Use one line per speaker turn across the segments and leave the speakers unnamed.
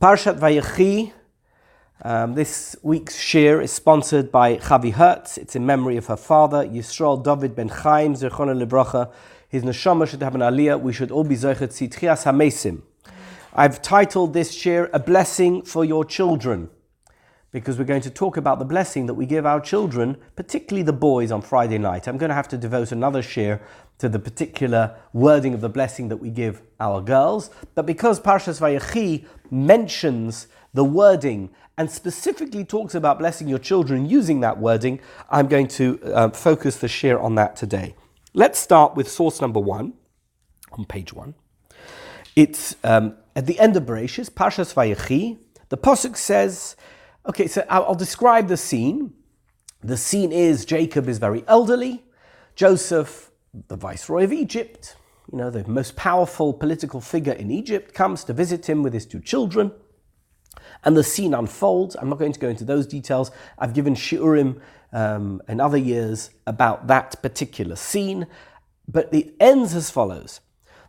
Parshat Vayechi. This week's shir is sponsored by Chavi Hertz. It's in memory of her father, Yisrael David ben Chaim, Zechrono Livracha. His neshama should have an aliyah. We should all be zeichet tzitchias hamesim. I've titled this shir, A Blessing for Your Children, because we're going to talk about the blessing that we give our children, particularly the boys, on Friday night. I'm going to have to devote another shir to the particular wording of the blessing that we give our girls. But because Parshat Vayechi mentions the wording and specifically talks about blessing your children using that wording, I'm going to focus the shir on that today. Let's start with source number 1 on page 1. It's at the end of Bereshis, Parshat Vayechi. The pasuk says, okay, so I'll describe the scene. The scene is Jacob is very elderly. Joseph, the viceroy of Egypt, the most powerful political figure in Egypt, comes to visit him with his 2 children. And the scene unfolds. I'm not going to go into those details. I've given shiurim in other years about that particular scene. But it ends as follows.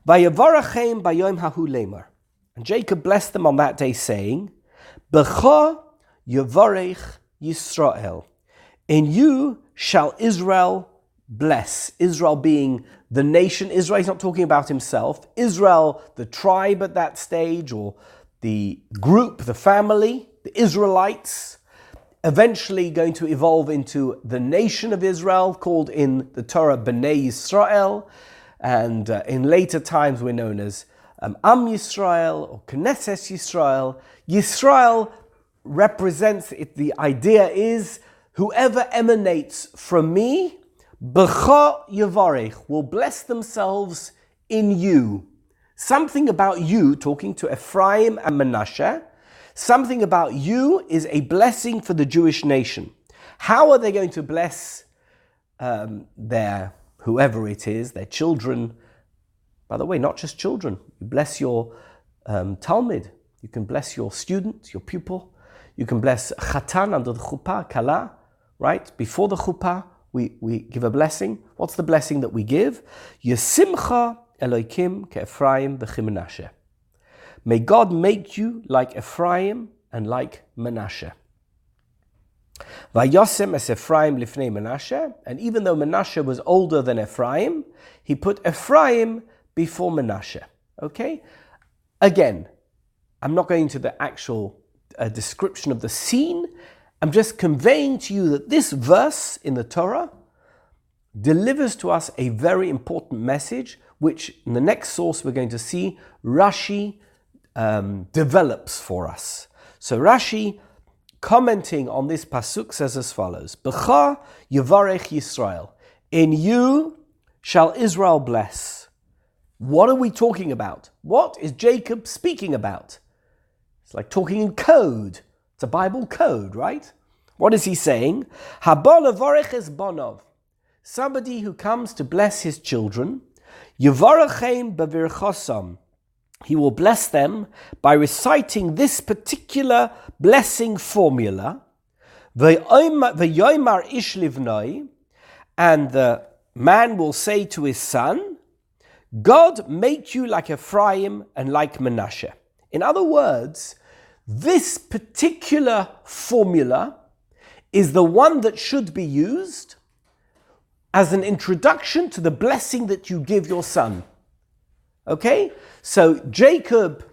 Vayavarachem bayom hahu lemar. And Jacob blessed them on that day, saying, B'cha yavarech Yisrael. In you shall Israel bless. Israel being the nation. Israel, he's not talking about himself. Israel, the tribe at that stage, or the group, the family, the Israelites, eventually going to evolve into the nation of Israel, called in the Torah Bnei Yisrael, and in later times we're known as Am Yisrael or Knesset Yisrael. Yisrael represents it. The idea is whoever emanates from me, B'cha Yavarech, will bless themselves in you. Something about you, talking to Ephraim and Manasseh, something about you is a blessing for the Jewish nation. How are they going to bless their, whoever it is, their children? By the way, not just children. You bless your Talmud. You can bless your student, your pupil. You can bless Chatan under the chuppah, Kala, right? Before the chuppah, we give a blessing. What's the blessing that we give? Yesimcha Elokim ke-Ephraim v'chi-Manasseh. May God make you like Ephraim and like Manasseh. Vayosem es Ephraim lifnei Manasseh. And even though Manasseh was older than Ephraim, he put Ephraim before Manasseh. Okay? Again, I'm not going to the actual description of the scene. I'm just conveying to you that this verse in the Torah delivers to us a very important message, which in the next source we're going to see Rashi develops for us. So Rashi, commenting on this pasuk, says as follows: B'cha yavarech Yisrael. In you shall Israel bless. What are we talking about? What is Jacob speaking about? It's like talking in code. It's a Bible code, right? What is he saying? Haba levarech es bonov. Somebody who comes to bless his children, Yavarachem b'virchosam. He will bless them by reciting this particular blessing formula. V'yoymar ish livnoi, and the man will say to his son, God make you like Ephraim and like Manasseh. In other words, this particular formula is the one that should be used as an introduction to the blessing that you give your son. Okay? So Jacob,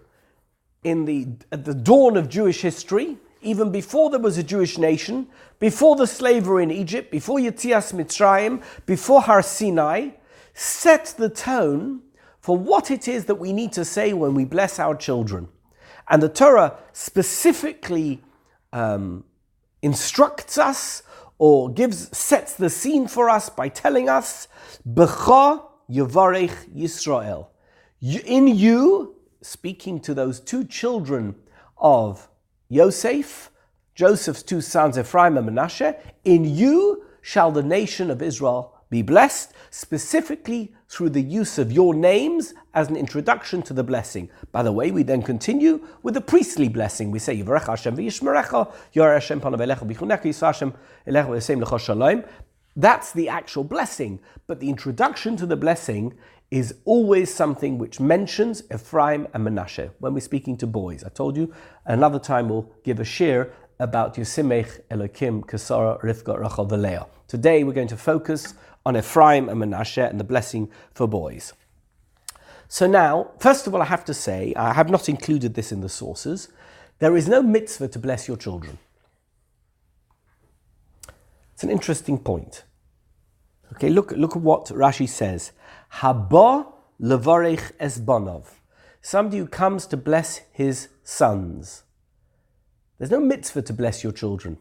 at the dawn of Jewish history, even before there was a Jewish nation, before the slavery in Egypt, before Yetzias Mitzrayim, before Har Sinai, set the tone for what it is that we need to say when we bless our children. And the Torah specifically instructs us or sets the scene for us by telling us, B'cha yavarech Yisrael. In you, speaking to those 2 children of Yosef, Joseph's 2 sons, Ephraim and Manasseh, in you shall the nation of Israel be blessed, specifically through the use of your names as an introduction to the blessing. By the way, we then continue with the priestly blessing. We say, Yivarech Hashem v'yishmerecha, Yoreh Hashem panav elecha v'yichunecha, Yisrael Hashem elecha v'yasem lecha shalom. That's the actual blessing. But the introduction to the blessing is always something which mentions Ephraim and Manasseh when we're speaking to boys. I told you another time we'll give a shir about Yosimech, Elokim, Kesara, Rivka, Rachel, Leah. Today we're going to focus on Ephraim and Manasseh and the blessing for boys. So now, first of all, I have to say, I have not included this in the sources, there is no mitzvah to bless your children. It's an interesting point. Okay, look at what Rashi says. Haba levarech es banov. Somebody who comes to bless his sons. There's no mitzvah to bless your children.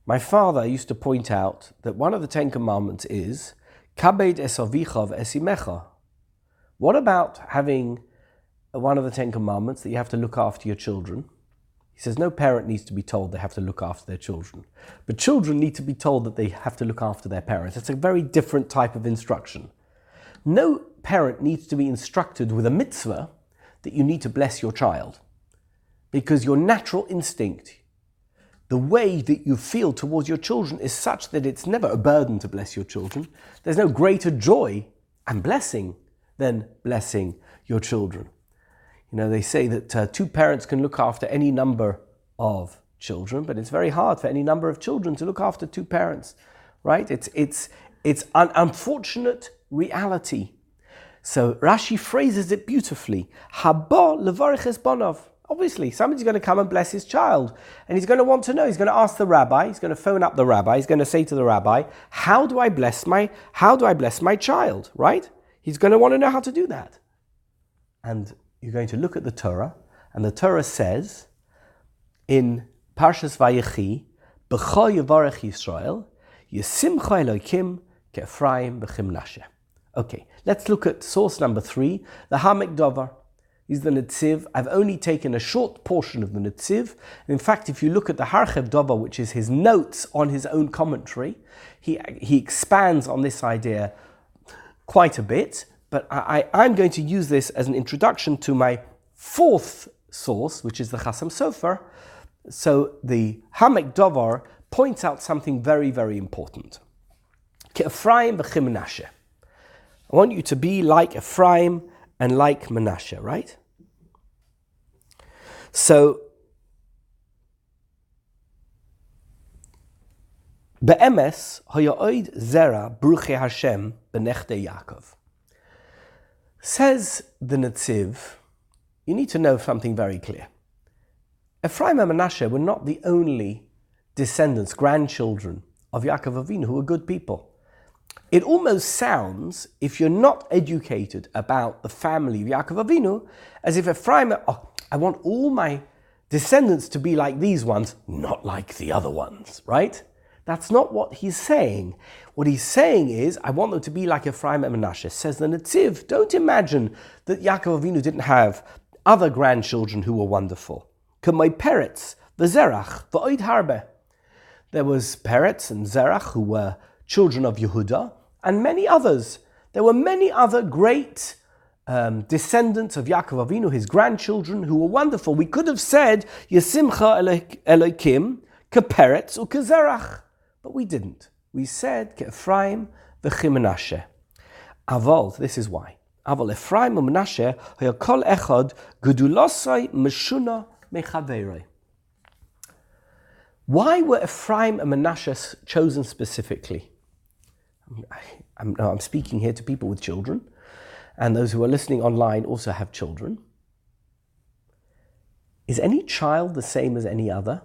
My father used to point out that one of the 10 commandments is kabed es avicha v'esimecha. What about having one of the 10 commandments that you have to look after your children? He says no parent needs to be told they have to look after their children. But children need to be told that they have to look after their parents. It's a very different type of instruction. No parent needs to be instructed with a mitzvah that you need to bless your child. Because your natural instinct, the way that you feel towards your children is such that it's never a burden to bless your children. There's no greater joy and blessing than blessing your children. You know, they say that 2 parents can look after any number of children, but it's very hard for any number of children to look after 2 parents, right? It's an unfortunate reality. So Rashi phrases it beautifully. Haba levarech es banov. Obviously, somebody's going to come and bless his child, and he's going to want to know. He's going to ask the rabbi. He's going to phone up the rabbi. He's going to say to the rabbi, "How do I bless my child?" Right? He's going to want to know how to do that, and you're going to look at the Torah, and the Torah says in Parshat Vayechi, "B'cha yivarech Yisrael, Yisimcha Elokim ke'Ephraim b'chimnashe." Okay, let's look at source number 3, the Hamek Dover. He's the Netziv. I've only taken a short portion of the Netziv. In fact, if you look at the Harchev Dover, which is his notes on his own commentary, he expands on this idea quite a bit. But I'm going to use this as an introduction to my 4th source, which is the Chasam Sofer. So the Hamek Dover points out something very, very important. Ephraim v'chim Manasseh. I want you to be like Ephraim and like Manasseh, right? So, be'emes haya'oid zera bruche Hashem b'nechtei Yaakov. Says the Netziv, you need to know something very clear. Ephraim and Manasseh were not the only descendants, grandchildren of Yaakov Avinu who were good people. It almost sounds, if you're not educated about the family of Yaakov Avinu, as if Ephraim, I want all my descendants to be like these ones, not like the other ones, right? That's not what he's saying. What he's saying is, I want them to be like Ephraim and Manasseh. Says the Netziv, don't imagine that Yaakov Avinu didn't have other grandchildren who were wonderful. K'may Peretz, v'Zerach, v'Oid Harbe. There was Peretz and Zerach who were children of Yehuda, and many others. There were many other great descendants of Yaakov Avinu, his grandchildren, who were wonderful. We could have said, Yesimcha Elokim, Keperetz or Kezerach, but we didn't. We said, Ephraim v'chim Manasseh. Aval, this is why. Aval Ephraim and Manasseh, kol echad gedulosai meshuna mechaverei. Why were Ephraim and Manasseh chosen specifically? I'm speaking here to people with children, and those who are listening online also have children. Is any child the same as any other?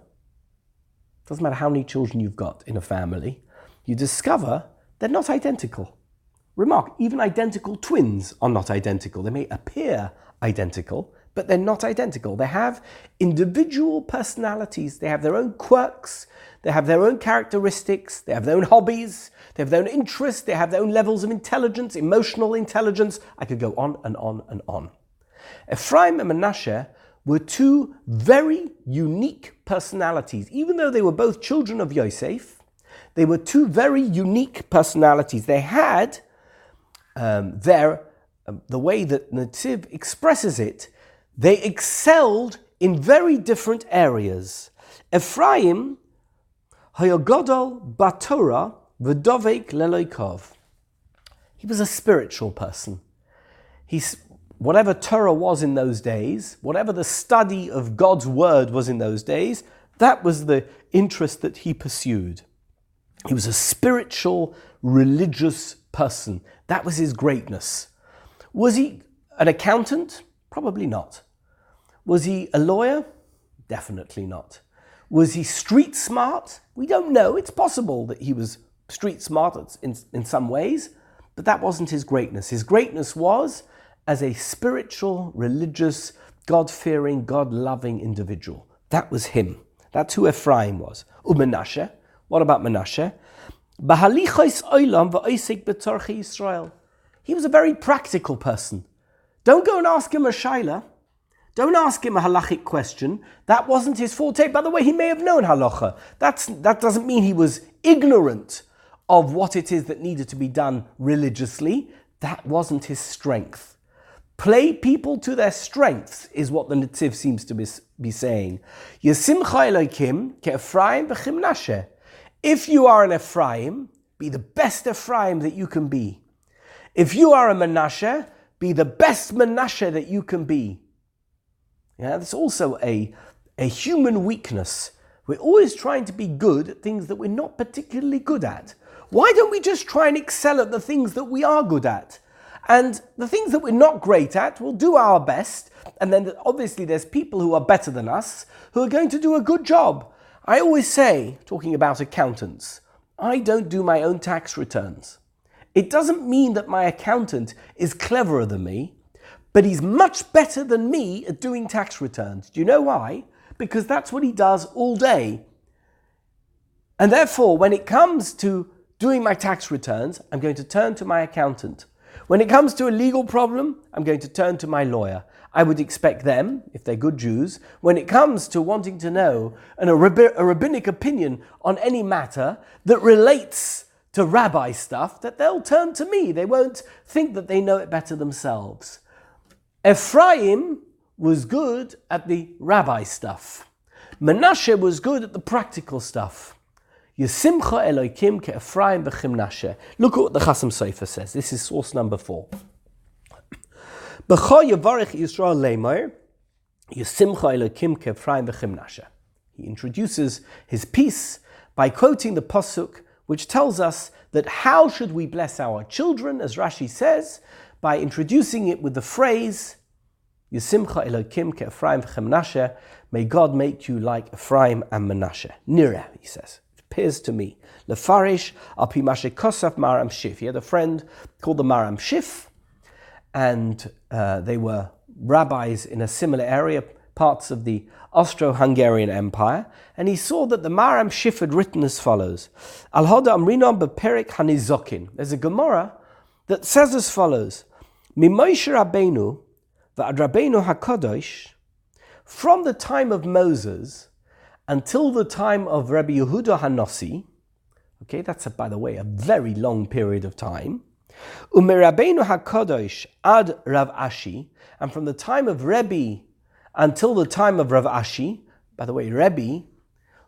Doesn't matter how many children you've got in a family, you discover they're not identical. Remark, even identical twins are not identical. They may appear identical, but they're not identical. They have individual personalities. They have their own quirks. They have their own characteristics. They have their own hobbies. They have their own interests. They have their own levels of intelligence, emotional intelligence. I could go on and on and on. Ephraim and Manasseh were 2 very unique personalities. Even though they were both children of Yosef, they were 2 very unique personalities. They had the way that Netziv expresses it, they excelled in very different areas. Ephraim, Hayagodol Batorah V'dovek Leloikov. He was a spiritual person. Whatever Torah was in those days, whatever the study of God's word was in those days, that was the interest that he pursued. He was a spiritual, religious person. That was his greatness. Was he an accountant? Probably not. Was he a lawyer? Definitely not. Was he street smart? We don't know. It's possible that he was street smart in some ways, but that wasn't his greatness. His greatness was as a spiritual, religious, God-fearing, God-loving individual. That was him. That's who Ephraim was. Manasseh. What about Manasseh? He was a very practical person. Don't go and ask him a shaila. Don't ask him a halachic question. That wasn't his forte. By the way, he may have known halacha. That doesn't mean he was ignorant of what it is that needed to be done religiously. That wasn't his strength. Play people to their strengths is what the Netziv seems to be saying. Yesimcha Elokim ke'Ephraim v'chimnashe. If you are an Ephraim, be the best Ephraim that you can be. If you are a Manasseh, be the best Manasseh that you can be. Yeah, that's also a human weakness. We're always trying to be good at things that we're not particularly good at. Why don't we just try and excel at the things that we are good at? And the things that we're not great at, we'll do our best. And then obviously there's people who are better than us who are going to do a good job. I always say, talking about accountants, I don't do my own tax returns. It doesn't mean that my accountant is cleverer than me, but he's much better than me at doing tax returns. Do you know why? Because that's what he does all day. And therefore, when it comes to doing my tax returns, I'm going to turn to my accountant. When it comes to a legal problem, I'm going to turn to my lawyer. I would expect them, if they're good Jews, when it comes to wanting to know a rabbinic opinion on any matter that relates to rabbi stuff, that they'll turn to me. They won't think that they know it better themselves. Ephraim was good at the rabbi stuff. Manasseh was good at the practical stuff. Yesimcha Elokim ke'Ephraim v'chimnashe. Look at what the Chasam Sofer says. This is source number 4. B'cho yevarech Yisrael leimor, Yesimcha Elokim ke'Ephraim v'chimnashe. He introduces his piece by quoting the pasuk, which tells us that how should we bless our children, as Rashi says, by introducing it with the phrase, Yesimcha Elokim ke'Ephraim v'chimnashe, may God make you like Ephraim and Manasseh. Nireh, he says. Appears to me. Lefarish api mashe kosaf Maram Shif. He had a friend called the Maram Shif, and they were rabbis in a similar area, parts of the Austro-Hungarian Empire, and he saw that the Maram Shif had written as follows: Al hoda amrinon beperik hanizokin. There's a Gemara that says as follows: Mimoshe Rabbeinu v'ad Rabbeinu Hakadosh, from the time of Moses until the time of Rabbi Yehuda HaNasi, okay, that's, by the way, a very long period of time, Umerabbeinu HaKadosh ad Rav Ashi, and from the time of Rebbe until the time of Rav Ashi, by the way, Rebbe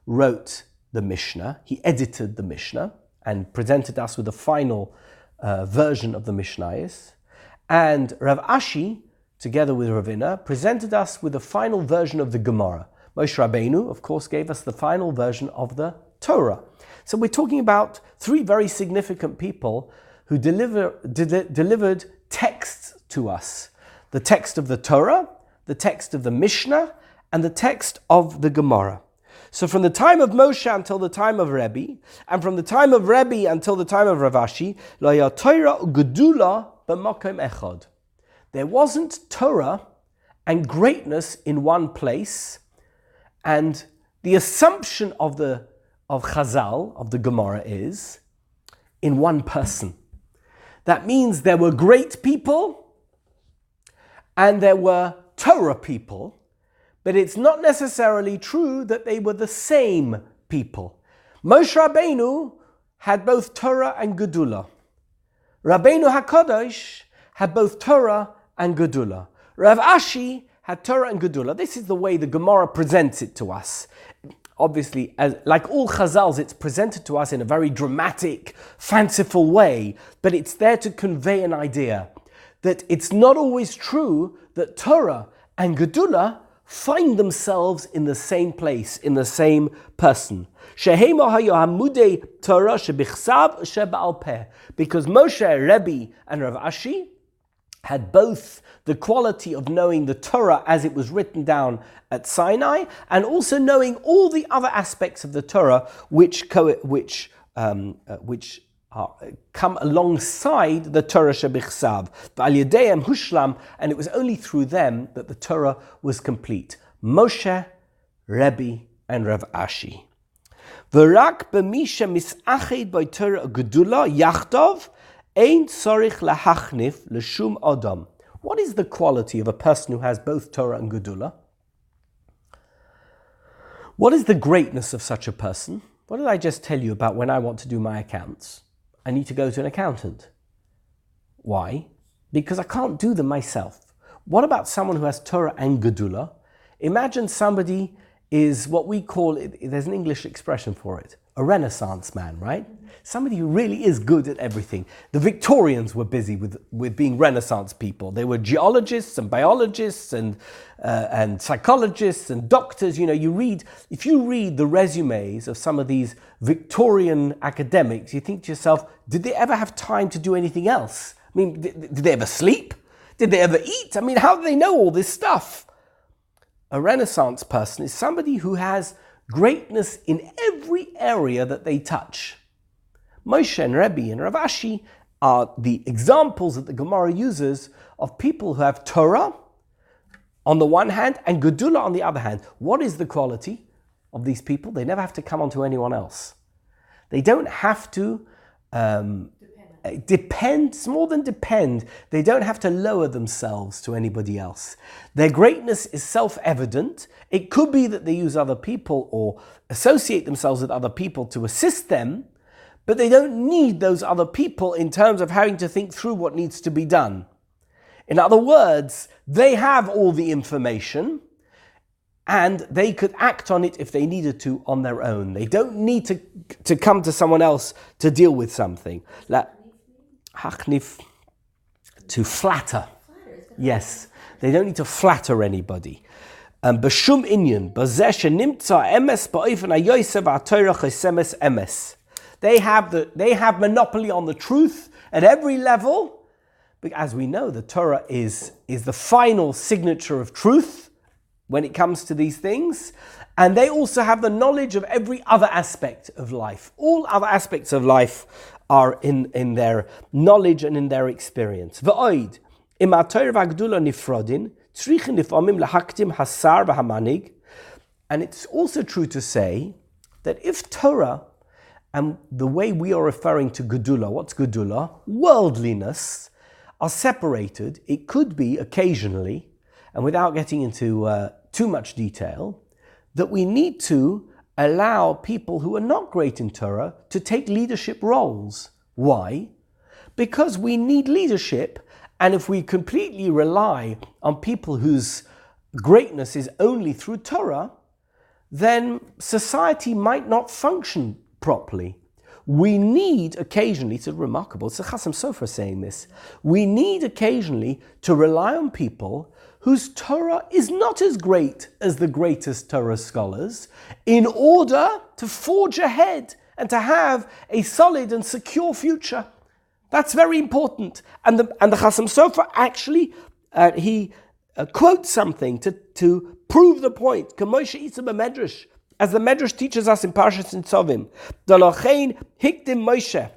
wrote the Mishnah, he edited the Mishnah, and presented us with the final version of the Mishnayos, and Rav Ashi, together with Ravina, presented us with the final version of the Gemara. Moshe Rabbeinu, of course, gave us the final version of the Torah. So we're talking about 3 very significant people who delivered texts to us. The text of the Torah, the text of the Mishnah, and the text of the Gemara. So from the time of Moshe until the time of Rebbe, and from the time of Rebbe until the time of Rav Ashi, lo ya Torah u'gedula b'makom echad. There wasn't Torah and greatness in one place. And the assumption of Chazal, of the Gemara, is in one person. That means there were great people and there were Torah people, but it's not necessarily true that they were the same people. Moshe Rabbeinu had both Torah and Gedula. Rabbeinu HaKadosh had both Torah and Gedula. Rav Ashi had Torah and Gedula. This is the way the Gemara presents it to us. Obviously, like all Chazals, it's presented to us in a very dramatic, fanciful way, but it's there to convey an idea. that it's not always true that Torah and Gedula find themselves in the same place, in the same person. Because Moshe, Rebbe, and Rav Ashi had both the quality of knowing the Torah as it was written down at Sinai, and also knowing all the other aspects of the Torah which come alongside the Torah shebichsav. V'al yedeim hushlam, and it was only through them that the Torah was complete. Moshe, Rebbe, and Rav Ashi. V'rak b'misha misached by Torah gedula yachtov ein tzorich lahachnif l'shum adam. What is the quality of a person who has both Torah and gedula? What is the greatness of such a person? What did I just tell you about when I want to do my accounts? I need to go to an accountant. Why? Because I can't do them myself. What about someone who has Torah and Gedula? Imagine somebody is what we call, there's an English expression for it, a Renaissance man, right? Somebody who really is good at everything. The Victorians were busy with being Renaissance people. They were geologists and biologists and psychologists and doctors. You know, if you read the resumes of some of these Victorian academics, you think to yourself, did they ever have time to do anything else? I mean, did they ever sleep? Did they ever eat? I mean, how do they know all this stuff? A Renaissance person is somebody who has greatness in every area that they touch. Moshe and Rebbe and Rav Ashi are the examples that the Gemara uses of people who have Torah on the one hand and Gedula on the other hand. What is the quality of these people? They never have to come onto anyone else. They don't have to depend. It's more than depend. They don't have to lower themselves to anybody else. Their greatness is self-evident. It could be that they use other people or associate themselves with other people to assist them, but they don't need those other people in terms of having to think through what needs to be done. In other words, they have all the information and they could act on it if they needed to on their own. They don't need to come to someone else to deal with something. Hachnif, to flatter. Yes, they don't need to flatter anybody. B'shum inyan, b'zeh shenimtza emes ba'ofen hayosev ha'torah chesemes emes. They have monopoly on the truth at every level. But as we know, the Torah is the final signature of truth when it comes to these things. And they also have the knowledge of every other aspect of life. All other aspects of life are in their knowledge and in their experience. V'oid, im ha'torah v'hagdula nifrodin, tzrichin lifamim lahaktim hasar v'hamanig. And it's also true to say that if Torah and the way we are referring to Gedula, what's Gedula? Worldliness, are separated. It could be occasionally, and without getting into too much detail, that we need to allow people who are not great in Torah to take leadership roles. Why? Because we need leadership, and if we completely rely on people whose greatness is only through Torah, then society might not function properly. We need occasionally, it's remarkable, it's a Chasam Sofer saying this, we need occasionally to rely on people whose Torah is not as great as the greatest Torah scholars in order to forge ahead and to have a solid and secure future. That's very important. And the Chasam Sofer actually, he quotes something to prove the point. K'moshe Isa b'medrash, as the Medrash teaches us in Parshat Nitzavim, Dalochein hikdim Moshe.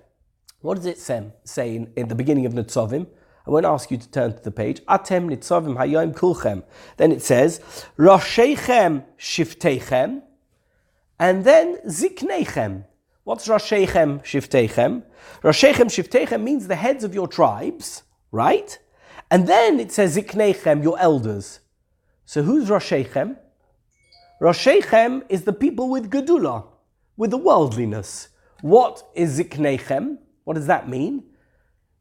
What does it say in the beginning of Nitzavim? I won't ask you to turn to the page. Atem Nitzavim hayom kulchem. Then it says, Rosheichem shiftechem, and then Ziknechem. What's Rosheichem shiftechem? Rosheichem shiftechem means the heads of your tribes, right? And then it says Ziknechem, your elders. So who's Rosheichem? Rosheichem is the people with Gedula, with the worldliness. What is Ziknechem? What does that mean?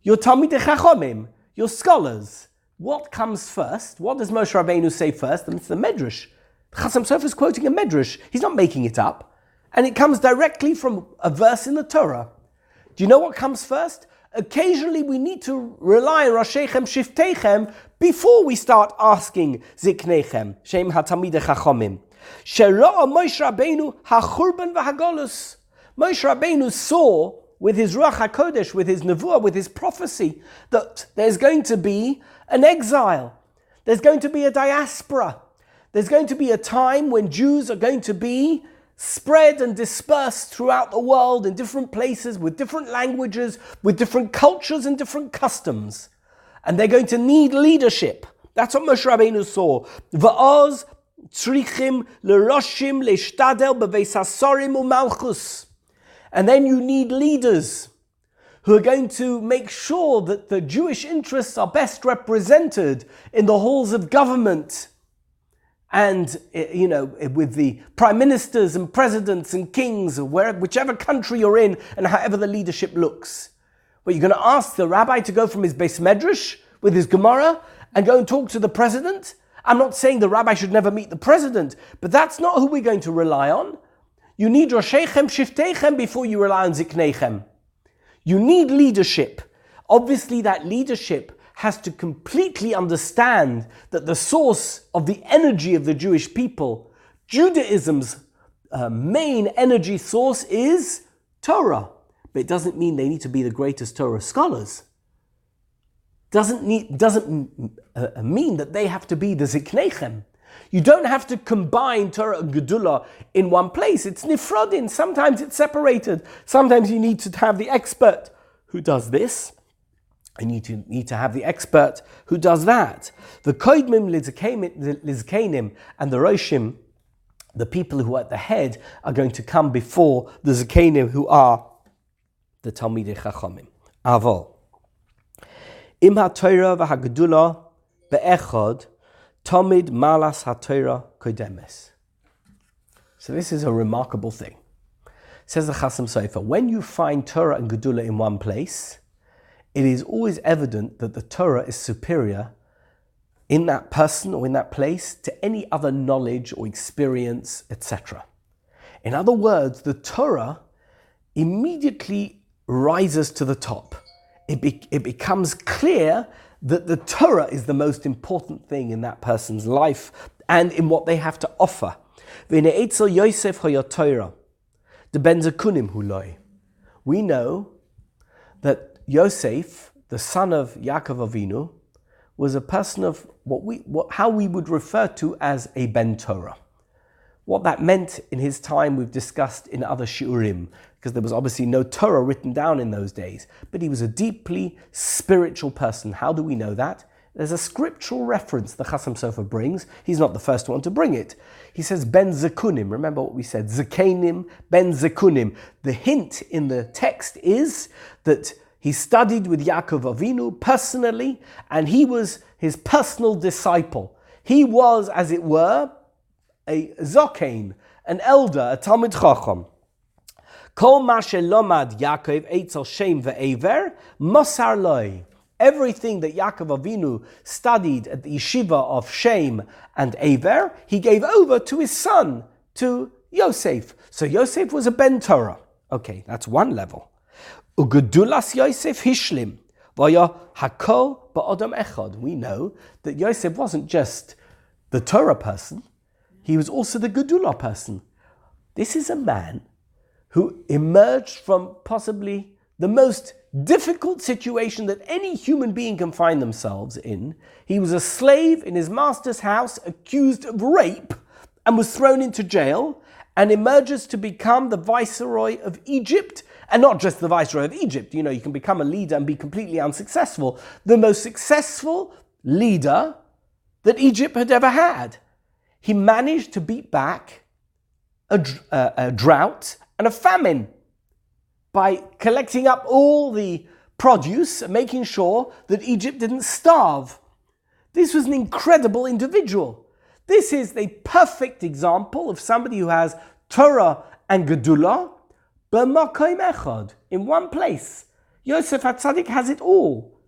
Your Talmidei Chachomim, your scholars. What comes first? What does Moshe Rabbeinu say first? And it's the Medrash. Chasam Sofer is quoting a Medrash. He's not making it up. And it comes directly from a verse in the Torah. Do you know what comes first? Occasionally we need to rely on Roshechem Shiftechem before we start asking Ziknechem, Shem HaTalmidei Chachomim. Shera'a Moshe Rabbeinu HaChurban V'HaGolus. Moshe Rabbeinu saw with his Ruach HaKodesh, with his Nevuah, with his prophecy, that there's going to be an exile. There's going to be a diaspora. There's going to be a time when Jews are going to be spread and dispersed throughout the world in different places, with different languages, with different cultures and different customs. And they're going to need leadership. That's what Moshe Rabbeinu saw. Va'oz tzrichim l'roshim le'shtadel b'veis hasorim u'malchus. And then you need leaders who are going to make sure that the Jewish interests are best represented in the halls of government and, with the prime ministers and presidents and kings, whichever country you're in and however the leadership looks. But you're going to ask the rabbi to go from his Beis Medrash with his Gemara and go and talk to the president? I'm not saying the rabbi should never meet the president, but that's not who we're going to rely on. You need Roshechem Shiftechem before you rely on Ziknechem. You need leadership. Obviously, that leadership has to completely understand that the source of the energy of the Jewish people, Judaism's main energy source is Torah. But it doesn't mean they need to be the greatest Torah scholars. Doesn't mean that they have to be the Ziknechem. You don't have to combine Torah and Gedulah in one place. It's nifrodin. Sometimes it's separated. Sometimes you need to have the expert who does this, and you need to have the expert who does that. The Koidmim Lizkenim and the Roshim, the people who are at the head, are going to come before the Zkenim who are the Talmidei Chachomim. Avol. Im HaTorah v'HaGedulah be'echad Tomid Malas HaTorah Kodemes. So this is a remarkable thing. Says the Chasam Sofer, when you find Torah and Gedulah in one place, it is always evident that the Torah is superior in that person or in that place to any other knowledge or experience, etc. In other words, the Torah immediately rises to the top. It becomes clear that the Torah is the most important thing in that person's life and in what they have to offer. We know that Yosef, the son of Yaakov Avinu, was a person of how we would refer to as a Ben Torah. What that meant in his time we've discussed in other shiurim, because there was obviously no Torah written down in those days. But he was a deeply spiritual person. How do we know that? There's a scriptural reference the Chasam Sofer brings. He's not the first one to bring it. He says Ben Zekunim. Remember what we said, Zekenim, Ben Zekunim. The hint in the text is that he studied with Yaakov Avinu personally, and he was his personal disciple. He was, as it were, a Zokain, an elder, a Talmid Chacham. Kol ma shelomad Yaakov eitzel Shem ve'ever mosar loi. Everything that Yaakov Avinu studied at the yeshiva of Shem and Ever, he gave over to his son, to Yosef. So Yosef was a Ben Torah. Okay, that's one level. Ugedulas Yosef hishlim v'ya hakol ba'odam echad. We know that Yosef wasn't just the Torah person, he was also the Gedulah person. This is a man who emerged from possibly the most difficult situation that any human being can find themselves in. He was a slave in his master's house, accused of rape, and was thrown into jail, and emerges to become the viceroy of Egypt. And not just the viceroy of Egypt. You can become a leader and be completely unsuccessful. The most successful leader that Egypt had ever had. He managed to beat back a drought and a famine by collecting up all the produce and making sure that Egypt didn't starve. This was an incredible individual. This is the perfect example of somebody who has Torah and Gedulah b'makom echad, in one place. Yosef HaTzadik has it all.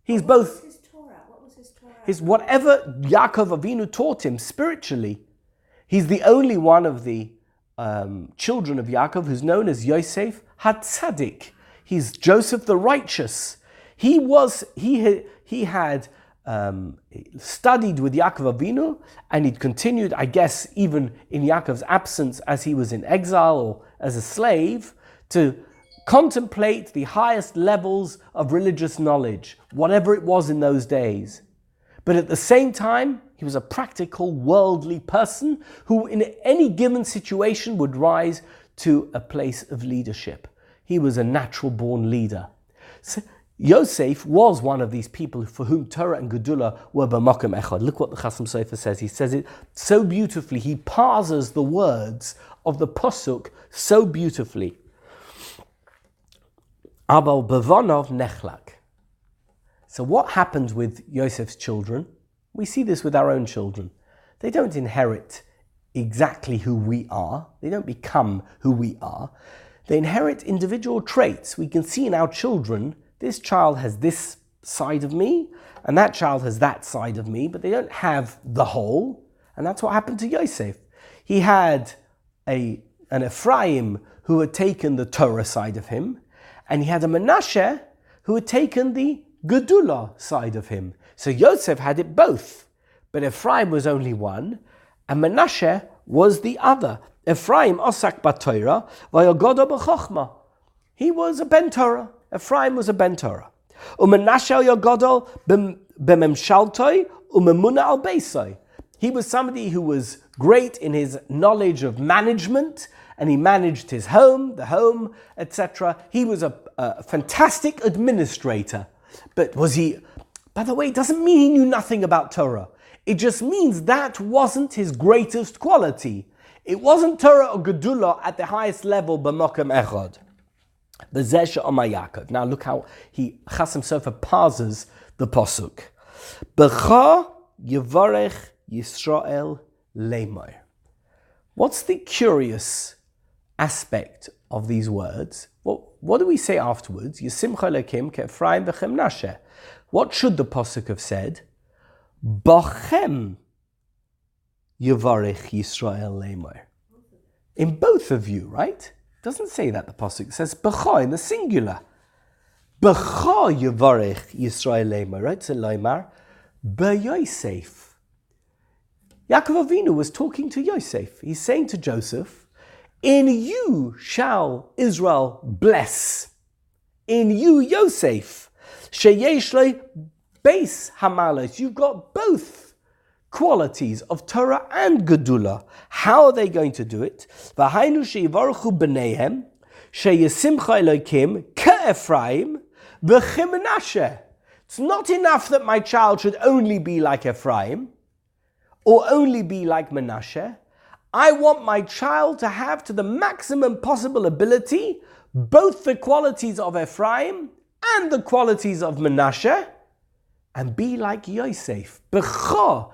He's both.
What was his Torah?
His whatever Yaakov Avinu taught him spiritually. He's the only one of the children of Yaakov who's known as Yosef HaTzadik. He's Joseph the righteous. He had studied with Yaakov Avinu, and he'd continued, I guess, even in Yaakov's absence as he was in exile or as a slave, to contemplate the highest levels of religious knowledge, whatever it was in those days. But at the same time, he was a practical, worldly person who in any given situation would rise to a place of leadership. He was a natural-born leader. So Yosef was one of these people for whom Torah and Gedula were b'makom echad. Look what the Chasam Sofer says. He says it so beautifully. He parses the words of the pasuk so beautifully. Aval b'vanov nechlak. So what happens with Yosef's children? We see this with our own children. They don't inherit exactly who we are. They don't become who we are. They inherit individual traits. We can see in our children, this child has this side of me, and that child has that side of me, but they don't have the whole. And that's what happened to Yosef. He had an Ephraim who had taken the Torah side of him, and he had a Manasseh who had taken the Gedula side of him. So Yosef had it both, but Ephraim was only one, and Manasseh was the other. Ephraim osak b'Torah, v'yogodo b'chochma. He was a ben Torah. Ephraim was a ben Torah. U'Manasseh yogodo b'memshaltoi u'memuna al beisoi. He was somebody who was great in his knowledge of management, and he managed his home, the home, etc. He was a fantastic administrator. But was he, by the way, it doesn't mean he knew nothing about Torah. It just means that wasn't his greatest quality. It wasn't Torah or Gedula at the highest level, b'makom echad. B'zeh she'amar Yaakov. Now look how Chasam Sofer parses the pasuk. B'cha yivarech Yisrael leimor. What's the curious aspect of these words? What do we say afterwards? Yisimcha Elokim ke'Ephraim v'chem Manasseh. What should the pasuk have said? Bachem Yivarech Yisrael leimor. In both of you, right? It doesn't say that the pasuk. It says B'cha in the singular. B'cha Yivarech Yisrael leimor, right? So leimar b'Yosef. Yaakov Avinu was talking to Yosef. He's saying to Joseph, in you shall Israel bless. In you, Yosef. Sheyesh le beis hamalos. You've got both qualities of Torah and Gedula. How are they going to do it? V'hainu sheyivarchu b'neihem sheyisimcha Elokim ke'Ephraim v'chem Manasseh. It's not enough that my child should only be like Ephraim or only be like Manasseh. I want my child to have, to the maximum possible ability, both the qualities of Ephraim and the qualities of Manasseh, and be like Yosef. B'cha,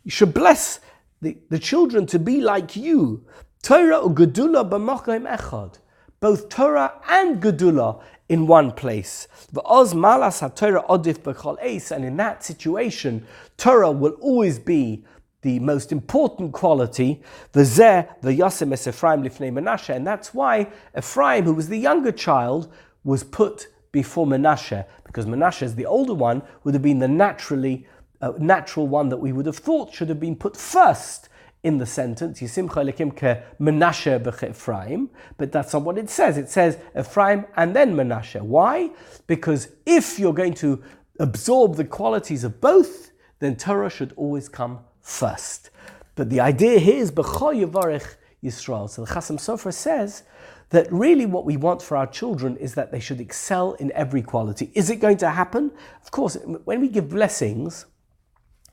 you should bless the children to be like you. Torah or Gedula b'makom echad. Both Torah and Gedula in one place. V'oz malas ha-Torah odif b'chol eis. And in that situation, Torah will always be the most important quality, v'zeh v'yasem es Ephraim lifnei Manasseh, and that's why Ephraim, who was the younger child, was put before Manasseh, because Manasseh, as the older one, would have been the natural one that we would have thought should have been put first in the sentence, Yisimcha Elokim ke Manasseh b'che Ephraim, but that's not what it says. It says Ephraim and then Manasseh. Why? Because if you're going to absorb the qualities of both, then Torah should always come first. But the idea here is B'cha Yivarech Yisrael. So the Chasam Sofer says that really what we want for our children is that they should excel in every quality. Is it going to happen? Of course, when we give blessings,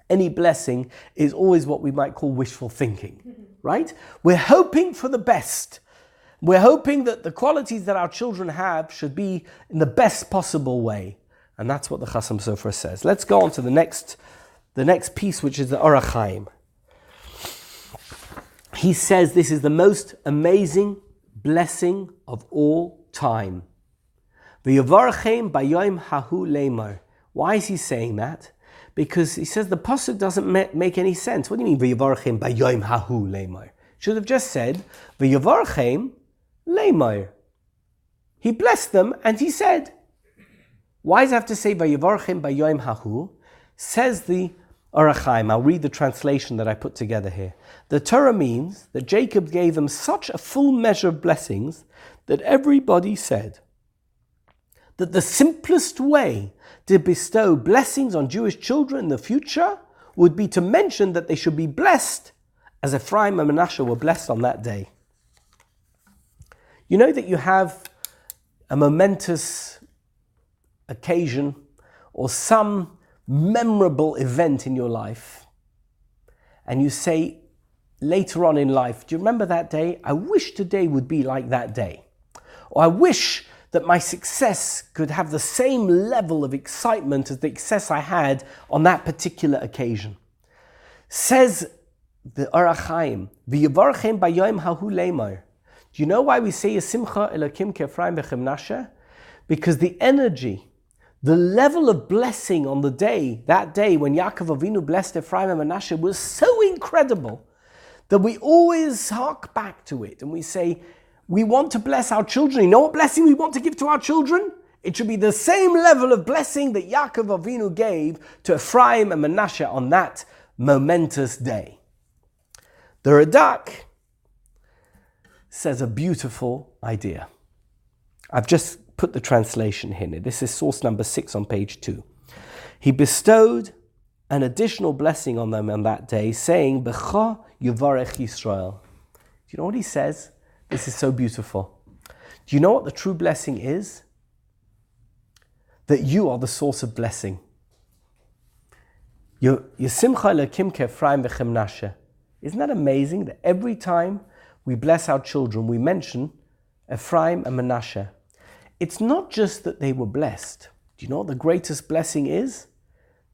any blessing is always what we might call wishful thinking, right? We're hoping for the best. We're hoping that the qualities that our children have should be in the best possible way. And that's what the Chasam Sofer says. Let's go on to the next piece, which is the Orach Chaim. He says this is the most amazing blessing of all time. V'yavarchem bayom hahu leimar. Why is he saying that? Because he says the pasuk doesn't make any sense. What do you mean v'yavarchem bayom hahu leimar? Should have just said v'yavarchem leimar. he blessed them and he said, why does it have to say Vayevarchem Bayoim Hahu? Says the Orach Chaim. I'll read the translation that I put together here. The Torah means that Jacob gave them such a full measure of blessings that everybody said that the simplest way to bestow blessings on Jewish children in the future would be to mention that they should be blessed as Ephraim and Manasseh were blessed on that day. You know that you have a momentous occasion or some memorable event in your life, and you say later on in life, do you remember that day? I wish today would be like that day. Or I wish that my success could have the same level of excitement as the success I had on that particular occasion. Says the Orach Chaim, V'yivarchem bayoim hahu leimar. Do you know why we say Yisimcha Elokim Ephraim and Manasseh? Because the energy, the level of blessing on the day, that day when Yaakov Avinu blessed Ephraim and Manasseh, was so incredible that we always hark back to it and we say, we want to bless our children. You know what blessing we want to give to our children? It should be the same level of blessing that Yaakov Avinu gave to Ephraim and Manasseh on that momentous day. The Radak says a beautiful idea. I've just put the translation here. This is source number 6 on page 2. He bestowed an additional blessing on them on that day, saying, B'cha Yivarech Yisrael. Do you know what he says? This is so beautiful. Do you know what the true blessing is? That you are the source of blessing. Yisimcha Elokim Ephraim and Manasseh. Isn't that amazing that every time we bless our children, we mention Ephraim and Manasseh? It's not just that they were blessed. Do you know what the greatest blessing is?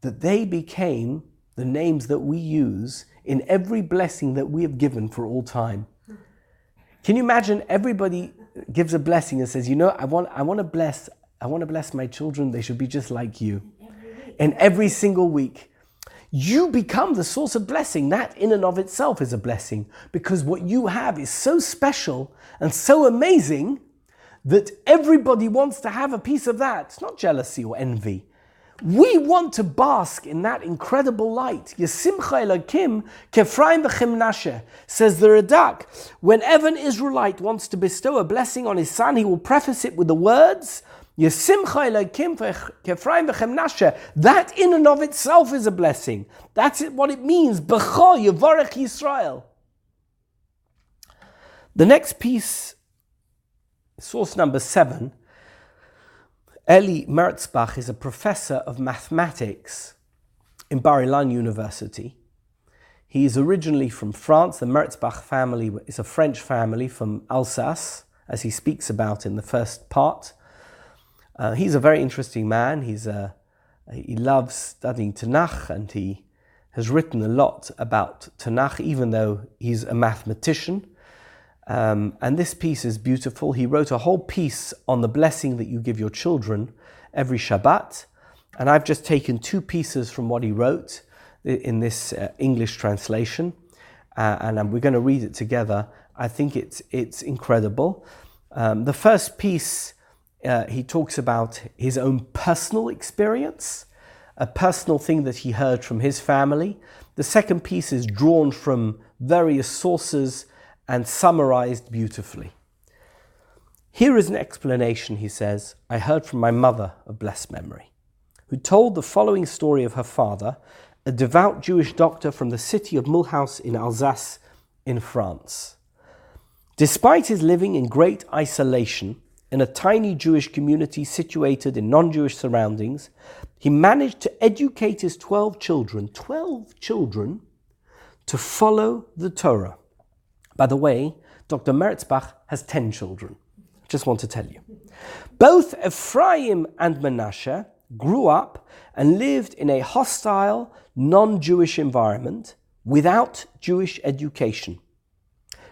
That they became the names that we use in every blessing that we have given for all time. Can you imagine everybody gives a blessing and says, you know, I want to bless my children. They should be just like you. And every single week, you become the source of blessing. That in and of itself is a blessing, because what you have is so special and so amazing that everybody wants to have a piece of that. It's not jealousy or envy. We want to bask in that incredible light. Yisimcha Elokim Ephraim and Manasseh. Says the Radak, whenever an Israelite wants to bestow a blessing on his son, he will preface it with the words, Yisimcha Elokim Ephraim and Manasseh. That in and of itself is a blessing. That's what it means. B'cha Yivarech Yisrael. The next piece, source number 7, Eli Merzbach is a professor of mathematics in Bar Ilan University. He is originally from France. The Merzbach family is a French family from Alsace, as he speaks about in the first part. He's a very interesting man. He loves studying Tanakh, and he has written a lot about Tanakh, even though he's a mathematician. And this piece is beautiful. He wrote a whole piece on the blessing that you give your children every Shabbat. And I've just taken 2 pieces from what he wrote in this English translation. And we're going to read it together. I think it's incredible. The first piece, he talks about his own personal experience, a personal thing that he heard from his family. The second piece is drawn from various sources and summarized beautifully. Here is an explanation, he says, I heard from my mother of blessed memory, who told the following story of her father, a devout Jewish doctor from the city of Mulhouse in Alsace in France. Despite his living in great isolation in a tiny Jewish community situated in non-Jewish surroundings, he managed to educate his 12 children, to follow the Torah. By the way, Dr. Merzbach has 10 children. Just want to tell you. Both Ephraim and Manasseh grew up and lived in a hostile, non-Jewish environment without Jewish education.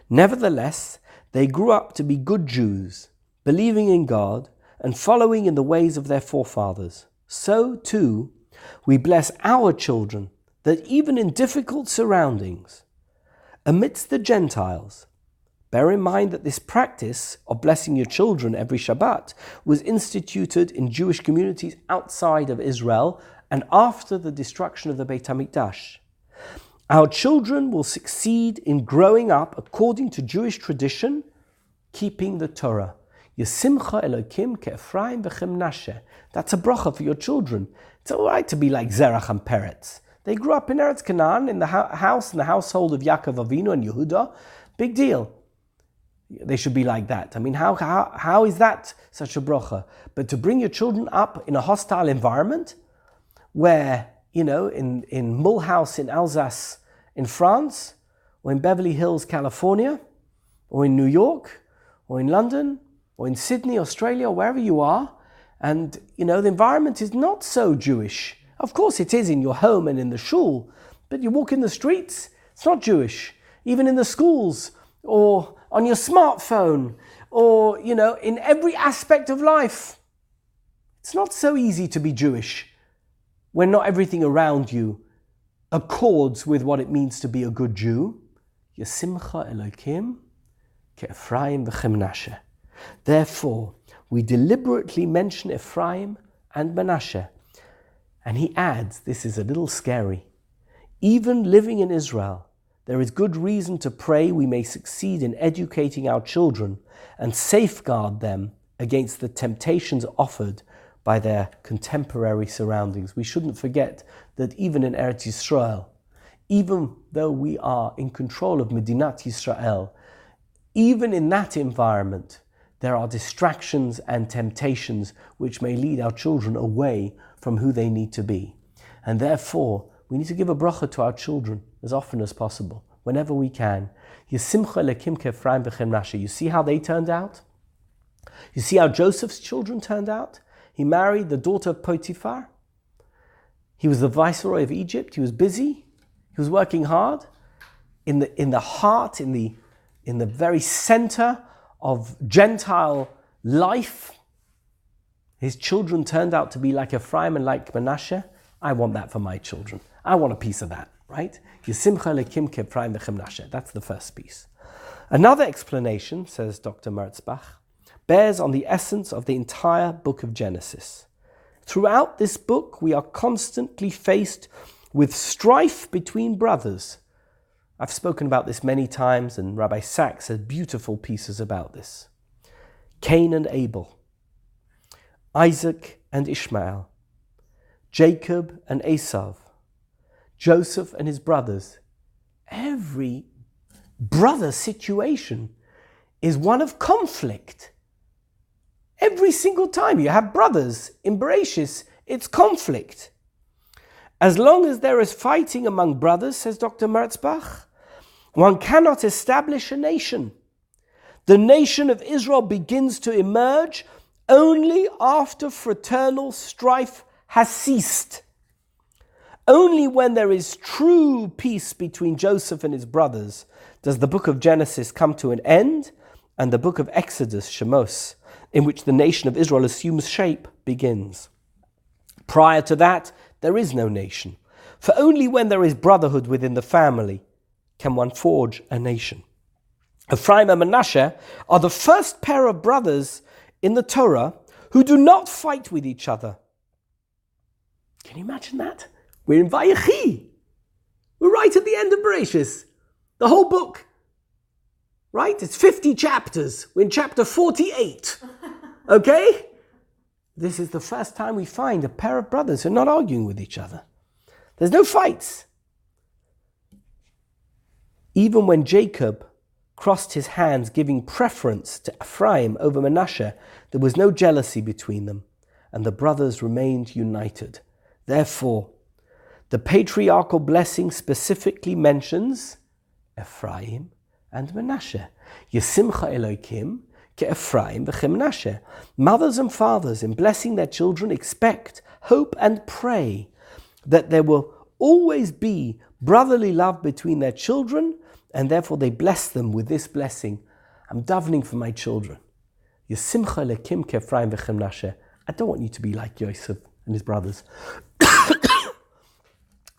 Nevertheless, they grew up to be good Jews, believing in God and following in the ways of their forefathers. So, too, we bless our children that even in difficult surroundings, amidst the Gentiles, Bear in mind that this practice of blessing your children every Shabbat was instituted in Jewish communities outside of Israel and after the destruction of the Beit HaMikdash. Our children will succeed in growing up according to Jewish tradition, keeping the Torah. Yesimcha Elokim ke'Ephraim v'Manasseh. That's a bracha for your children. It's all right to be like Zerach and Peretz. They grew up in Eretz Canaan, in the household of Yaakov Avinu and Yehuda. Big deal. They should be like that. I mean, how is that such a bracha? But to bring your children up in a hostile environment where, in Mulhouse in Alsace in France, or in Beverly Hills, California, or in New York, or in London, or in Sydney, Australia, or wherever you are, and, the environment is not so Jewish. Of course it is in your home and in the shul, but you walk in the streets, it's not Jewish. Even in the schools, or on your smartphone, or, in every aspect of life. It's not so easy to be Jewish when not everything around you accords with what it means to be a good Jew. Yesimcha Elokim ke'Ephraim v'Manasseh. Therefore, we deliberately mention Ephraim and Manasseh. And he adds, this is a little scary, even living in Israel, there is good reason to pray we may succeed in educating our children and safeguard them against the temptations offered by their contemporary surroundings. We shouldn't forget that even in Eretz Yisrael, even though we are in control of Medinat Yisrael, even in that environment, there are distractions and temptations which may lead our children away from who they need to be. And therefore, we need to give a bracha to our children as often as possible, whenever we can. Yesimcha Elokim ke'Ephraim v'Manasseh. You see how they turned out? You see how Joseph's children turned out? He married the daughter of Potiphar. He was the viceroy of Egypt. He was busy. He was working hard. In the heart, in the very center of Gentile life, his children turned out to be like Ephraim and like Manasseh. I want that for my children. I want a piece of that, right? Yesimcha Elokim ke'Ephraim v'Manasseh. That's the first piece. Another explanation, says Dr. Merzbach, bears on the essence of the entire book of Genesis. Throughout this book, we are constantly faced with strife between brothers. I've spoken about this many times, and Rabbi Sachs has beautiful pieces about this. Cain and Abel, Isaac and Ishmael, Jacob and Esau, Joseph and his brothers. Every brother situation is one of conflict. Every single time you have brothers in Bereshis, it's conflict. As long as there is fighting among brothers, says Dr. Merzbach, one cannot establish a nation. The nation of Israel begins to emerge only after fraternal strife has ceased. Only when there is true peace between Joseph and his brothers does the book of Genesis come to an end, and the book of Exodus, Shemos, in which the nation of Israel assumes shape, begins. Prior to that, there is no nation. For only when there is brotherhood within the family can one forge a nation. Ephraim and Manasseh are the first pair of brothers in the Torah who do not fight with each other. Can you imagine that? We're in Vayechi. We're right at the end of Bereshis. The whole book. Right? It's 50 chapters. We're in chapter 48. Okay? This is the first time we find a pair of brothers who are not arguing with each other. There's no fights. Even when Jacob crossed his hands, giving preference to Ephraim over Manasseh, there was no jealousy between them, and the brothers remained united. Therefore, the patriarchal blessing specifically mentions Ephraim and Manasseh. Yesimcha Elokim ke'Ephraim v'Manasseh. Mothers and fathers, in blessing their children, expect, hope, and pray that there will always be brotherly love between their children, and therefore they bless them with this blessing. I'm davening for my children. Yesimcha Elokim ke'Ephraim v'Manasseh. I don't want you to be like Yosef and his brothers.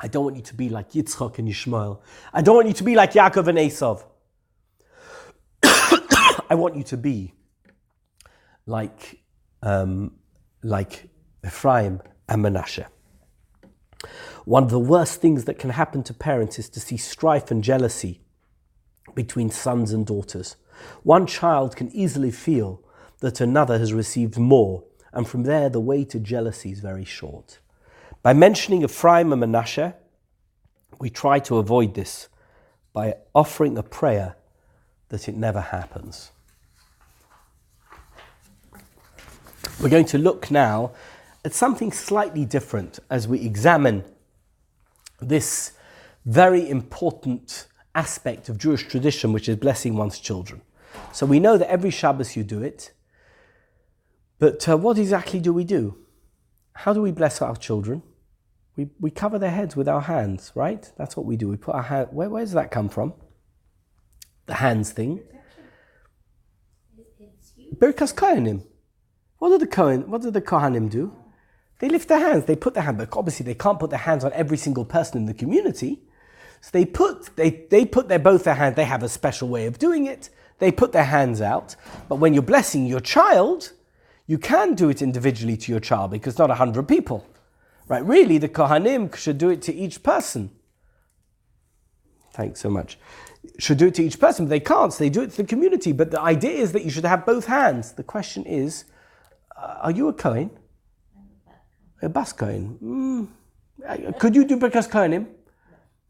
I don't want you to be like Yitzchak and Yishmael. I don't want you to be like Yaakov and Esau. I want you to be like Ephraim and Manasseh. One of the worst things that can happen to parents is to see strife and jealousy between sons and daughters. One child can easily feel that another has received more, and from there the way to jealousy is very short. By mentioning Ephraim and Manasseh, we try to avoid this by offering a prayer that it never happens. We're going to look now at something slightly different as we examine this very important aspect of Jewish tradition, which is blessing one's children. So we know that every Shabbos you do it, but what exactly do we do? How do we bless our children? We cover their heads with our hands, right? That's what we do. We put our hand. Where does that come from? The hands thing. Birkas Kohanim. What do the Kohanim do? They lift their hands. They put their hand, but obviously they can't put their hands on every single person in the community. So they put both their hands. They have a special way of doing it. They put their hands out. But when you're blessing your child, you can do it individually to your child because not 100 people. Right, really, the Kohanim should do it to each person. Thanks so much. Should do it to each person, but they can't, so they do it to the community. But the idea is that you should have both hands. The question is, are you a Kohen? A Bas Kohen? Could you do Birkas Kohanim?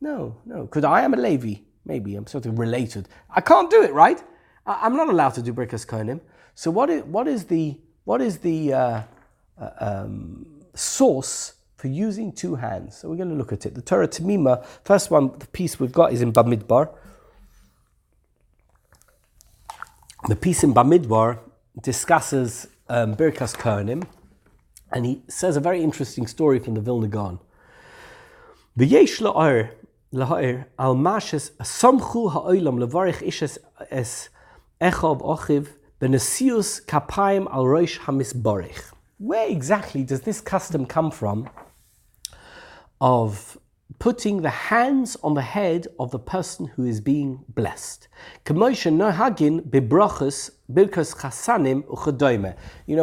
No. Could I? am a Levi. Maybe, I'm sort of related. I can't do it, right? I'm not allowed to do Birkas Kohanim. So what is the source for using two hands? So we're going to look at it. The Torah Tamima, first one, the piece we've got is in Bamidbar. The piece in Bamidbar discusses Birkas Kohanim, and he says a very interesting story from the Vilna Gaon. V'yesh la'ar al mashes samchu ha'olam levarich ishes es echav ochiv benesius kapayim al roish hamisborich. Where exactly does this custom come from of putting the hands on the head of the person who is being blessed? You know,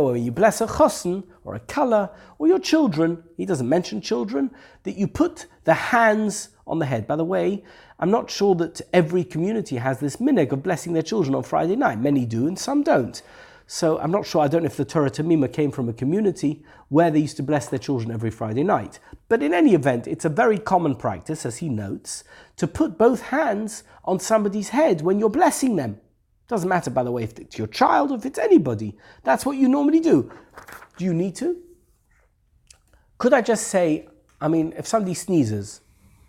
when you bless a chassan or a kala or your children, he doesn't mention children, that you put the hands on the head. By the way, I'm not sure that every community has this minhag of blessing their children on Friday night. Many do and some don't. So I'm not sure, I don't know if the Torah Tamima came from a community where they used to bless their children every Friday night. But in any event, it's a very common practice, as he notes, to put both hands on somebody's head when you're blessing them. Doesn't matter, by the way, if it's your child or if it's anybody. That's what you normally do. Do you need to? Could I just say, if somebody sneezes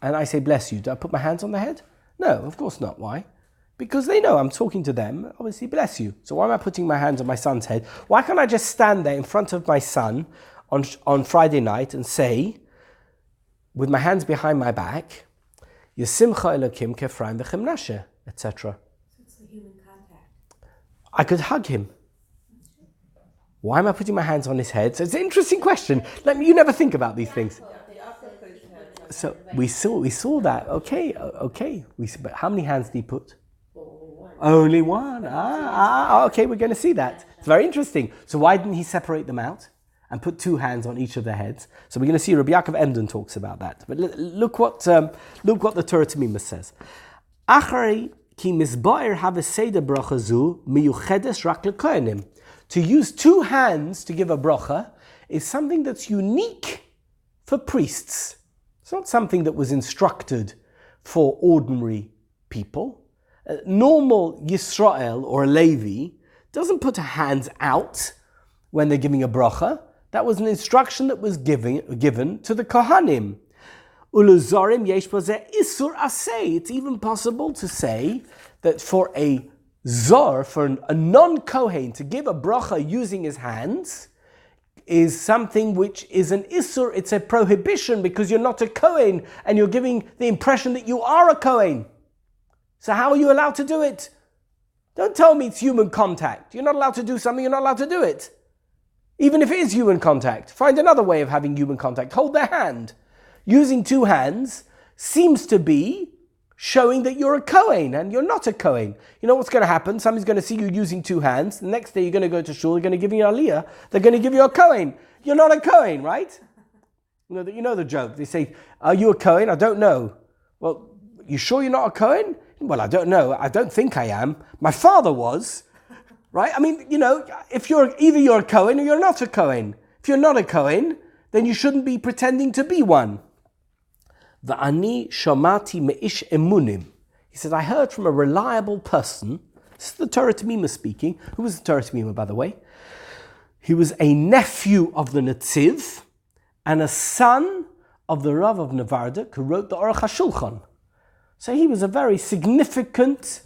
and I say bless you, do I put my hands on the head? No, of course not. Why? Because they know I'm talking to them, obviously bless you. So why am I putting my hands on my son's head? Why can't I just stand there in front of my son on Friday night and say, with my hands behind my back, Yesimcha Elokim Kefraim v'chem Manasseh, etc.
It's the human contact.
I could hug him. Why am I putting my hands on his head? So it's an interesting question. You never think about these things. So we saw that. Okay. But how many hands did he put? Only one. Okay, we're going to see that. It's very interesting. So why didn't he separate them out and put two hands on each of their heads? So we're going to see Rabbi Yaakov Emden talks about that. But look what the Torah Tamima says. Acharei ki misba'ir haveseda bracha zu miyuchedes rak lekohanim. To use two hands to give a bracha is something that's unique for priests. It's not something that was instructed for ordinary people. Normal Yisrael or a Levi doesn't put her hands out when they're giving a bracha. That was an instruction that was given to the Kohanim. Uluzorim yesh b'zeh isur aseh. It's even possible to say that for a zor, for a non-Kohen, to give a bracha using his hands is something which is an isur. It's a prohibition because you're not a Kohen and you're giving the impression that you are a Kohen. So how are you allowed to do it? Don't tell me it's human contact. You're not allowed to do something, you're not allowed to do it. Even if it is human contact, find another way of having human contact. Hold their hand. Using two hands seems to be showing that you're a Kohen and you're not a Kohen. You know what's going to happen? Somebody's going to see you using two hands. The next day you're going to go to shul, they're going to give you aliyah. They're going to give you a Kohen. You're not a Kohen, right? You know the joke. They say, are you a Kohen? I don't know. Well, you sure you're not a Kohen? Well, I don't know. I don't think I am. My father was, right? I mean, if either you're a Kohen or you're not a Kohen. If you're not a Kohen, then you shouldn't be pretending to be one. Va'ani shamati me'ish emunim. He said, I heard from a reliable person. This is the Torah Tamima speaking. Who was the Torah Tamima, by the way? He was a nephew of the Netziv and a son of the Rav of Nevardik who wrote the Aruch HaShulchan. So he was a very significant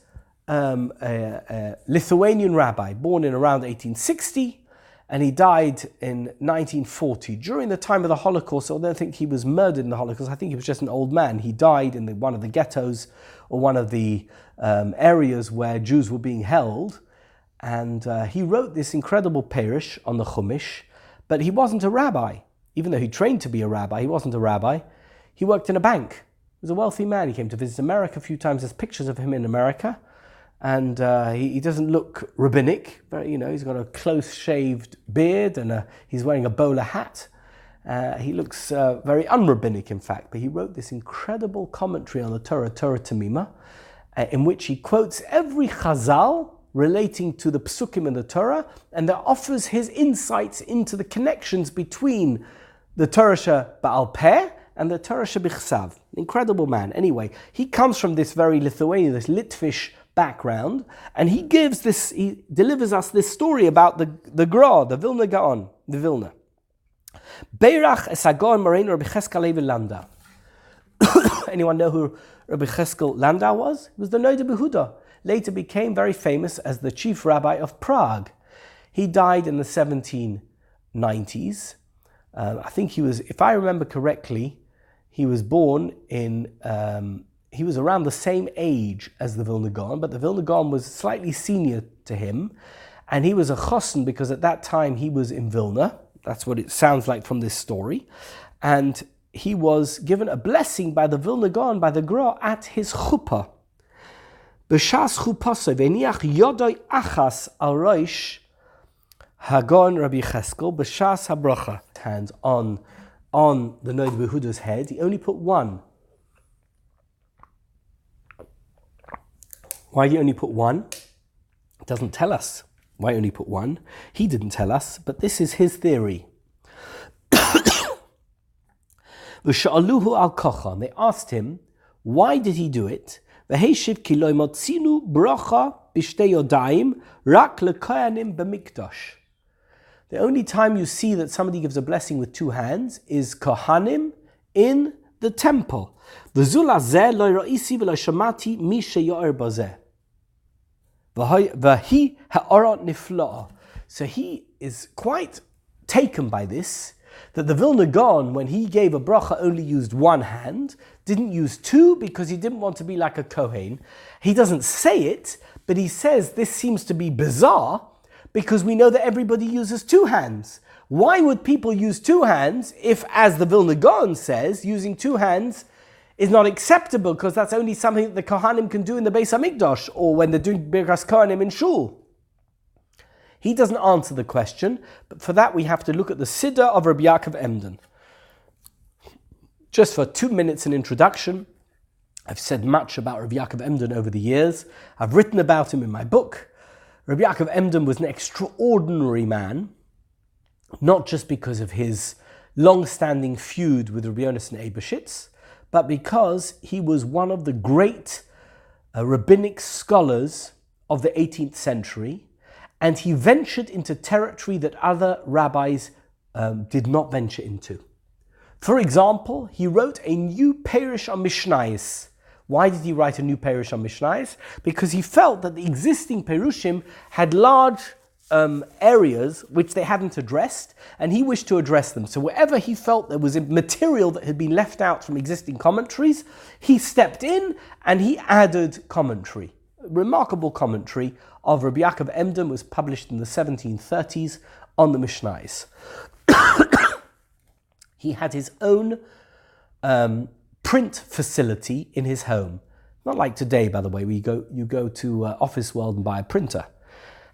Lithuanian rabbi, born in around 1860, and he died in 1940. During the time of the Holocaust, I don't think he was murdered in the Holocaust, I think he was just an old man. He died in one of the ghettos or one of the areas where Jews were being held, and he wrote this incredible Perush on the Chumash, but he wasn't a rabbi. Even though he trained to be a rabbi, he wasn't a rabbi. He worked in a bank. He was a wealthy man. He came to visit America a few times. There's pictures of him in America. And he doesn't look rabbinic, but he's got a close-shaved beard and he's wearing a bowler hat. He looks very unrabbinic, in fact. But he wrote this incredible commentary on the Torah Tamima, in which he quotes every chazal relating to the pasukim in the Torah, and that offers his insights into the connections between the Torah Ba'al Peh and the Torah B'chsav. Incredible man. Anyway, he comes from this very Lithuanian, this Litvish background, and he delivers us this story about the Gra, the Vilna Gaon, the Vilna. Beirach es Hagon Moreinu Rabbi Cheskel Levi Landau. Anyone know who Rabbi Cheskel Landau was? He was the Noda Behuda. Later became very famous as the chief rabbi of Prague. He died in the 1790s. I think he was, if I remember correctly, he was born in, he was around the same age as the Vilna Gaon, but the Vilna Gaon was slightly senior to him, and he was a chosen because at that time he was in Vilna. That's what it sounds like from this story. And he was given a blessing by the Vilna Gaon, by the Gra, at his chuppah. B'shas chuppasoi v'niach yodoi achas al roish Hagon Rabbi Cheskel b'shas habracha. Hands on the Noda Behuda's head. He only put one. Why he only put one? It doesn't tell us why he only put one. He didn't tell us, but this is his theory. V'sha'aluhu al kocha. They asked him, why did he do it? V'heishiv ki lo motzinu bracha b'shtei yodayim rak lekohanim b'mikdash. The only time you see that somebody gives a blessing with two hands is kohanim in the temple. V'zu lazeh lo ra'isi v'lo shamati mi sheyo'er bazeh. V'hi ha'orot nifla'a. So he is quite taken by this, that the Vilna Gaon, when he gave a bracha, only used one hand, didn't use two because he didn't want to be like a Kohen. He doesn't say it, but he says this seems to be bizarre because we know that everybody uses two hands. Why would people use two hands if, as the Vilna Gaon says, using two hands is not acceptable because that's only something that the Kohanim can do in the Beis HaMikdash or when they're doing Birkas Kohanim in Shul? He doesn't answer the question, but for that we have to look at the Siddur of Rabbi Yaakov Emden. Just for 2 minutes an introduction. I've said much about Rabbi Yaakov Emden over the years. I've written about him in my book. Rabbi Yaakov Emden was an extraordinary man, not just because of his long-standing feud with Rabbi Yonasan Eibeshitz, but because he was one of the great rabbinic scholars of the 18th century, and he ventured into territory that other rabbis did not venture into. For example, he wrote a new Perush on Mishnayos. Why did he write a new Perush on Mishnayos? Because he felt that the existing Perushim had large areas which they hadn't addressed, and he wished to address them. So wherever he felt there was material that had been left out from existing commentaries, he stepped in and he added commentary. Remarkable commentary of Rabbi Yaakov Emden was published in the 1730s on the Mishnayos. He had his own print facility in his home. Not like today, by the way, where you go to Office World and buy a printer.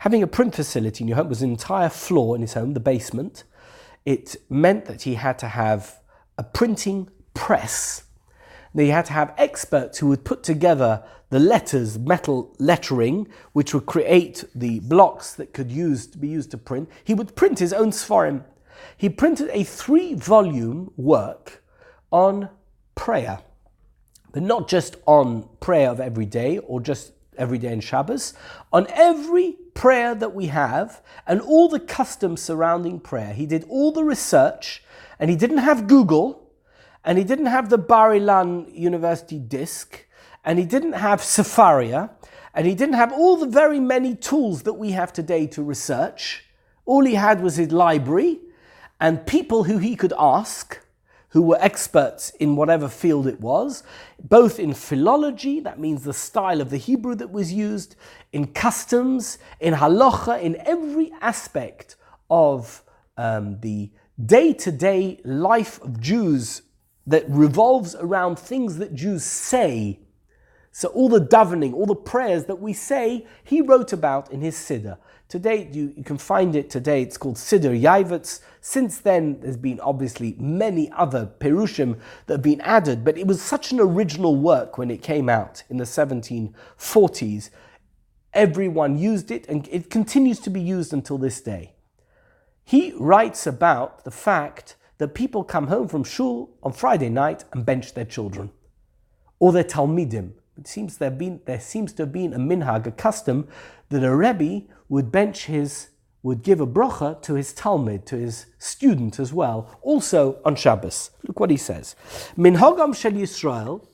Having a print facility in your home was an entire floor in his home, the basement. It meant that he had to have a printing press. They had to have experts who would put together the letters, metal lettering, which would create the blocks that could be used to print. He would print his own Sfarim. He printed a 3-volume work on prayer, but not just on prayer of every day or just every day in Shabbos, on every prayer that we have and all the customs surrounding prayer. He did all the research, and he didn't have Google, and he didn't have the Bar Ilan University disk, and he didn't have Sefaria, and he didn't have all the very many tools that we have today to research. All he had was his library and people who he could ask, who were experts in whatever field it was, both in philology, that means the style of the Hebrew that was used, in customs, in halacha, in every aspect of the day-to-day life of Jews that revolves around things that Jews say. So all the davening, all the prayers that we say, he wrote about in his Siddur. Today, you can find it today, it's called Siddur Yavutz. Since then, there's been obviously many other Perushim that have been added, but it was such an original work when it came out in the 1740s. Everyone used it, and it continues to be used until this day. He writes about the fact that people come home from shul on Friday night and bench their children, or their talmidim. It seems there seems to have been a minhag, a custom, that a rebbe would give a bracha to his talmid, to his student as well, also on Shabbos. Look what he says. Minhagam shel Yisrael,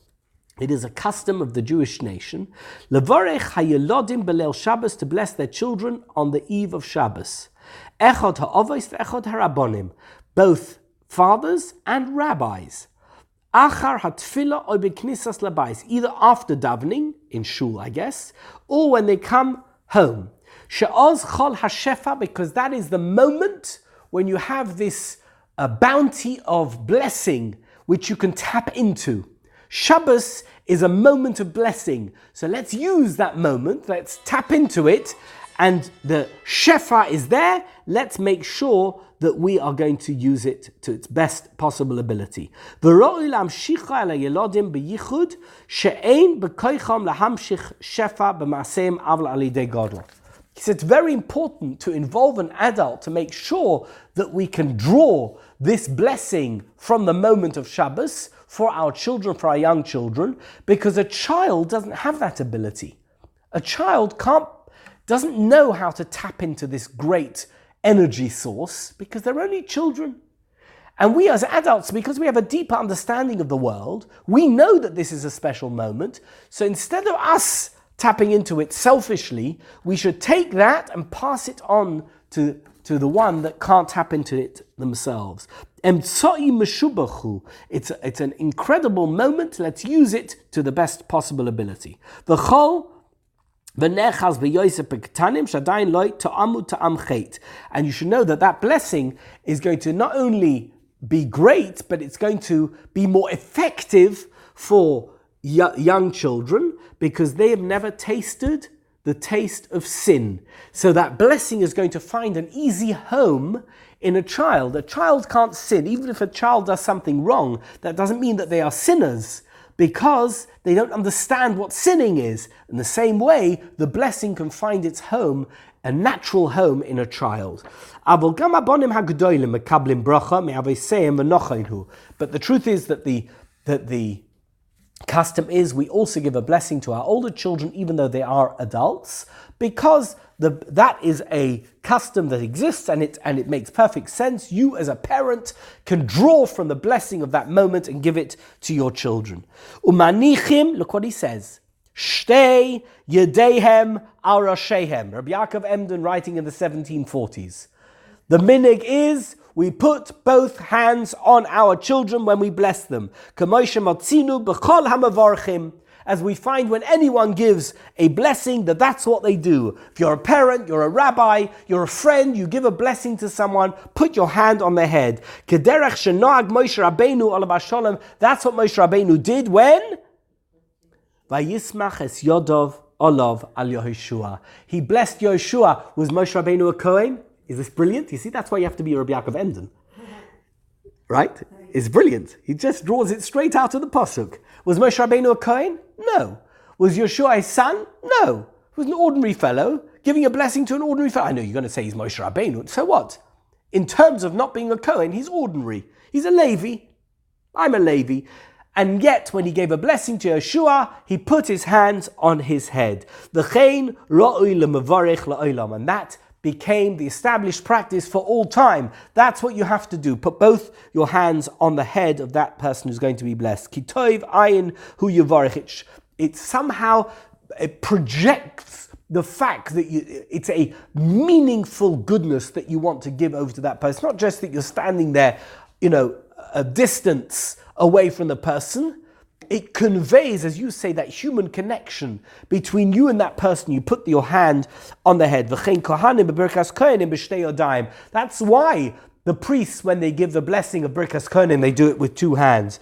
it is a custom of the Jewish nation, levarech hayelodim belel Shabbos, to bless their children on the eve of Shabbos. Echad ha'avos ve'echad ha'rabbonim, both fathers and rabbis. Achar hatfila or beknisas labais, either after davening in shul, I guess, or when they come home. She'oz chol hashefa, because that is the moment when you have this bounty of blessing which you can tap into. Shabbos is a moment of blessing, so let's use that moment. Let's tap into it, and the shefa is there. Let's make sure that we are going to use it to its best possible ability. He said it's very important to involve an adult to make sure that we can draw this blessing from the moment of Shabbos for our children, for our young children, because a child doesn't have that ability. A child doesn't know how to tap into this great energy source because they're only children. And we as adults, because we have a deeper understanding of the world, we know that this is a special moment. So instead of us tapping into it selfishly, we should take that and pass it on to the one that can't tap into it themselves. It's an incredible moment. Let's use it to the best possible ability. And you should know that blessing is going to not only be great, but it's going to be more effective for young children because they have never tasted the taste of sin. So that blessing is going to find an easy home in a child. A child can't sin. Even if a child does something wrong, that doesn't mean that they are sinners, because they don't understand what sinning is. In the same way, the blessing can find its home, a natural home in a child. But the truth is that the custom is we also give a blessing to our older children, even though they are adults, because that is a custom that exists and it makes perfect sense. You as a parent can draw from the blessing of that moment and give it to your children. Umanichim, look what he says. Shtei yedehem al rashehem. Rabbi Yaakov Emden writing in the 1740s. The minig is we put both hands on our children when we bless them. K'moshe motzinu b'chol hamavarchim. As we find when anyone gives a blessing, that's what they do. If you're a parent, you're a rabbi, you're a friend, you give a blessing to someone, put your hand on their head. Kederach shenoag Moshe Rabbeinu alav hasholem. That's what Moshe Rabbeinu did when? Vayismach es Yodov Olav al Yehoshua. He blessed Yehoshua. Was Moshe Rabbeinu a Kohen? Is this brilliant? You see, that's why you have to be a Rabbi Yaakov Enden. Right? It's brilliant. He just draws it straight out of the pasuk. Was Moshe Rabbeinu a Kohen? No. Was Yeshua his son? No. He was an ordinary fellow, giving a blessing to an ordinary fellow. I know you're going to say he's Moshe Rabbeinu. So what? In terms of not being a Kohen, he's ordinary. He's a Levi. I'm a Levi. And yet, when he gave a blessing to Yeshua, he put his hands on his head. V'chein ra'ui lemevarech la'olam. And that became the established practice for all time. That's what you have to do. Put both your hands on the head of that person who's going to be blessed. Kitov ayin hu yavarech. It somehow projects the fact that it's a meaningful goodness that you want to give over to that person. Not just that you're standing there, a distance away from the person. It conveys, as you say, that human connection between you and that person. You put your hand on the head. That's why the priests, when they give the blessing of Birkas Kohanim, they do it with two hands.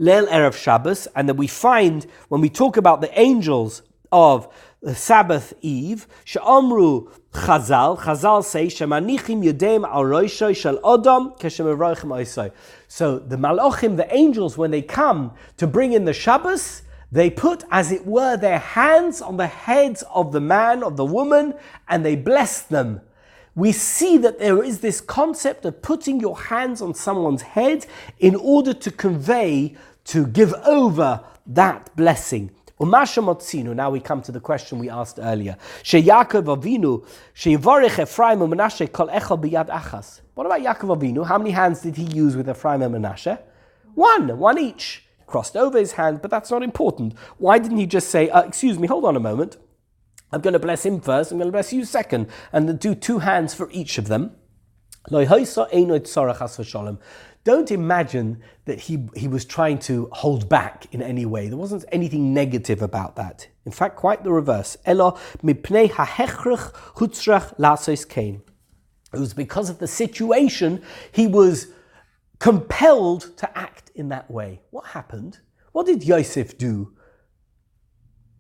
Leil Erev Shabbos, and then we find, when we talk about the angels of the Sabbath Eve, She'amru Chazal say, Shemanichim Yudem Al Roisho Shel Odom Keshemeroichem Oisoi. So the Malachim, the angels, when they come to bring in the Shabbos, they put, as it were, their hands on the heads of the man, of the woman, and they bless them. We see that there is this concept of putting your hands on someone's head in order to convey, to give over that blessing. Now we come to the question we asked earlier. Yaakov Avinu, sheyivarech Ephraim and Manasseh kol echad biyad achas. What about Yaakov Avinu? How many hands did he use with Ephraim and Manasseh? One each. Crossed over his hand, but that's not important. Why didn't he just say, excuse me, hold on a moment. I'm going to bless him first, I'm going to bless you second, and then do two hands for each of them. Don't imagine that he was trying to hold back in any way. There wasn't anything negative about that. In fact, quite the reverse. It was because of the situation he was compelled to act in that way. What happened? What did Yosef do?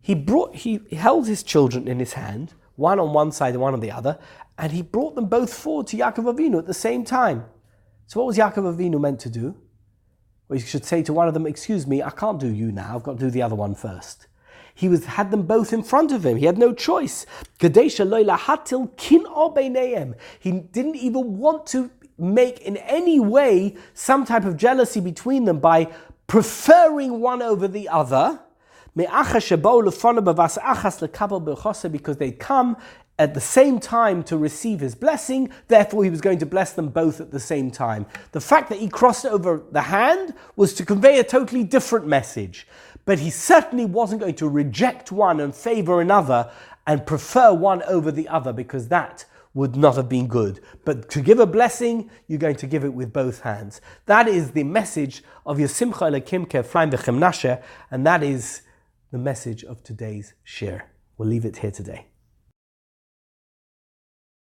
He held his children in his hand, one on one side and one on the other, and he brought them both forward to Yaakov Avinu at the same time. So what was Yaakov Avinu meant to do? Well, he should say to one of them, excuse me, I can't do you now, I've got to do the other one first. He had them both in front of him. He had no choice. He didn't even want to make in any way some type of jealousy between them by preferring one over the other, because they come at the same time to receive his blessing. Therefore, he was going to bless them both at the same time. The fact that he crossed over the hand was to convey a totally different message. But he certainly wasn't going to reject one and favor another and prefer one over the other, because that would not have been good. But to give a blessing, you're going to give it with both hands. That is the message of Yosimcha Elokim Ephraim and Manasseh, and that is the message of today's shir. We'll leave it here today.